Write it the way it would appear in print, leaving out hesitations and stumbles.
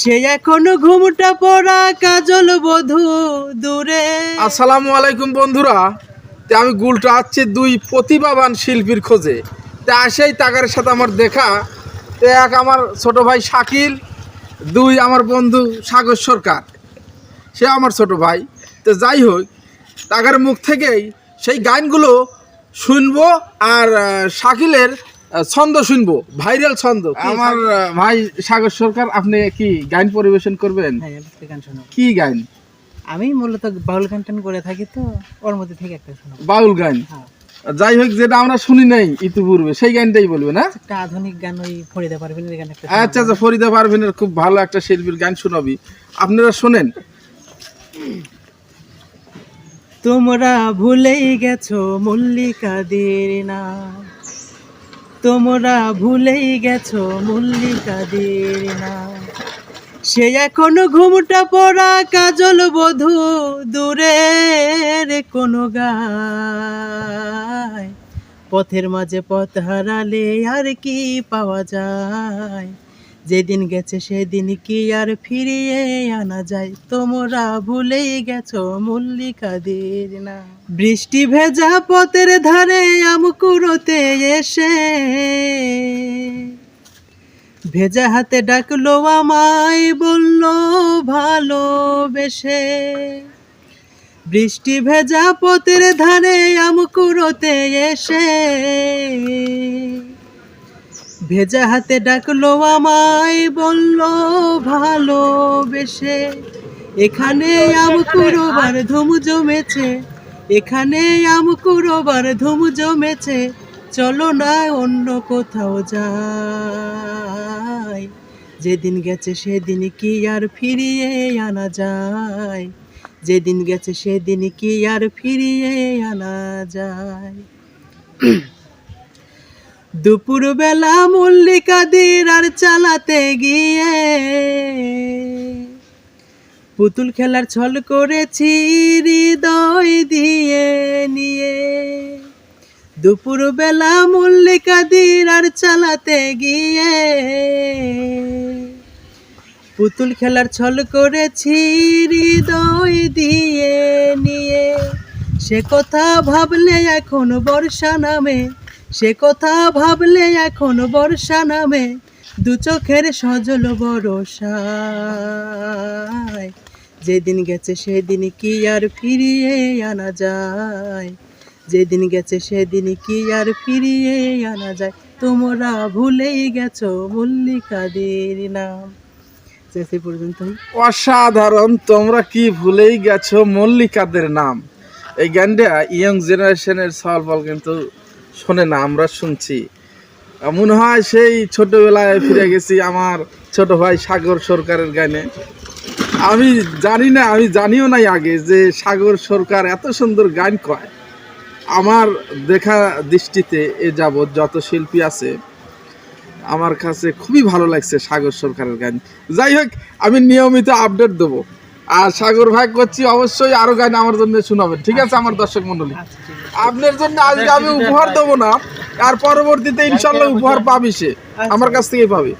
সে এখনো ঘুমটা পড়া কাজল বধূ দূরে। আসসালামু আলাইকুম বন্ধুরা, তে আমি গুলটা আসছি দুই প্রতিভাবান শিল্পীর খোঁজে। তে আসেই তাগারের সাথে আমার দেখা। তে এক আমার ছোট ভাই শাকিল, দুই আমার বন্ধু সাগর সরকার, সে আমার ছোট ভাই। তো যাই হোক, তাগার মুখ থেকেই সেই গানগুলো শুনবো আর শাকিলের ছন্দ শুনবো, ভাইরাল ছন্দ। আমার ভাই সাগর সরকার, আপনি কি গান পরিবেশন করবেন? হ্যাঁ, গান শোনাবো। কি গান? আমি মূলত বাউল গান টান করে থাকি, তো ওর মধ্যে থেকে একটা শোনাবো। বাউল গান? হ্যাঁ। যাই হোক, যেটা আমরা শুনি নাই ইতিপূর্বে সেই গানটাই বলবে না? একটা আধুনিক গান, ওই ফরিদা পারভিনের গান একটা আচ্ছা আচ্ছা, ফরিদা পারভিনের খুব ভালো একটা শিল্পীর গান শোনাবি, আপনারা শোনেন। তোমরা ভুলেই গেছো মল্লিকাদের নাম, তোমরা ভুলেই গেছো মল্লিকাদের নাম। সে এখনো ঘুমটা পড়া কাজল বধূ দূরের কোনো গায়। পথের মাঝে পথ হারালে আর কি পাওয়া যায়? যেদিন গেছে সেদিন কি আর ফিরিয়ে আনা যায়? তোমরা ভুলেই গেছো মল্লিকাদের না। বৃষ্টি ভেজা পথের ধারে আমকুড়োতে এসে ভেজা হাতে ডাকলো আমায়, বললো ভালোবেসে। বৃষ্টি ভেজা পথের ধারে আমকুড়োতে এসে ভেজা হাতে ডাকলো আমায়, বললো ভালোবেসে। এখানে আমকুড়োবার ধুম জমেছে, এখানে আমকুড়োবার ধুম জমেছে, চলো না অন্য কোথাও যাই। যেদিন গেছে সেদিন কি আর ফিরিয়ে আনা যায়? যেদিন গেছে সেদিন কি আর ফিরিয়ে আনা যায়? দুপুর বেলা মল্লিকাদের আর চালাতে গিয়ে পুতুল খেলার ছল করেছি হৃদয় দিয়ে নিয়ে। দুপুর বেলা মল্লিকাদের আর চালাতে গিয়ে পুতুল খেলার ছল করেছি হৃদয় দিয়ে নিয়ে। সে কথা ভাবলে এখন বর্ষা নামে, সে কথা ভাবলে এখন বর্ষা নামে, দু চোখের সজল বরষায়। যেদিন গেছে সেদিন কি আর ফিরিয়ে আনা যায়? যেদিন গেছে সেদিন কি আর ফিরিয়ে আনা যায়? তোমরা ভুলেই গেছো মল্লিকাদের নাম। সে পর্যন্তই। অসাধারণ, তোমরা কি ভুলেই গেছো মল্লিকাদের নাম। এই গানটা ইয়ং জেনারেশনের সলবল কিন্তু শোনে না, আমরা শুনছি। মনে হয় সেই ছোটবেলায় ফিরে গেছি আমার ছোট ভাই সাগর সরকারের গানে। আমি জানি না, আমি জানিও নাই আগে যে সাগর সরকার এত সুন্দর গান কয়। আমার দেখা দৃষ্টিতে এ যাবৎ যত শিল্পী আছে, আমার কাছে খুবই ভালো লাগছে সাগর সরকারের গান। যাই হোক, আমি নিয়মিত আপডেট দেবো। আর সাগর ভাই করছি অবশ্যই আরো গান আমার জন্য শোনাবেন, ঠিক আছে? আমার দর্শক মন্ডলী, আপনার জন্য আজকে আমি উপহার দেবো না, আর পরবর্তীতে ইনশাল্লাহ উপহার পাবি, সে আমার কাছ থেকে পাবি।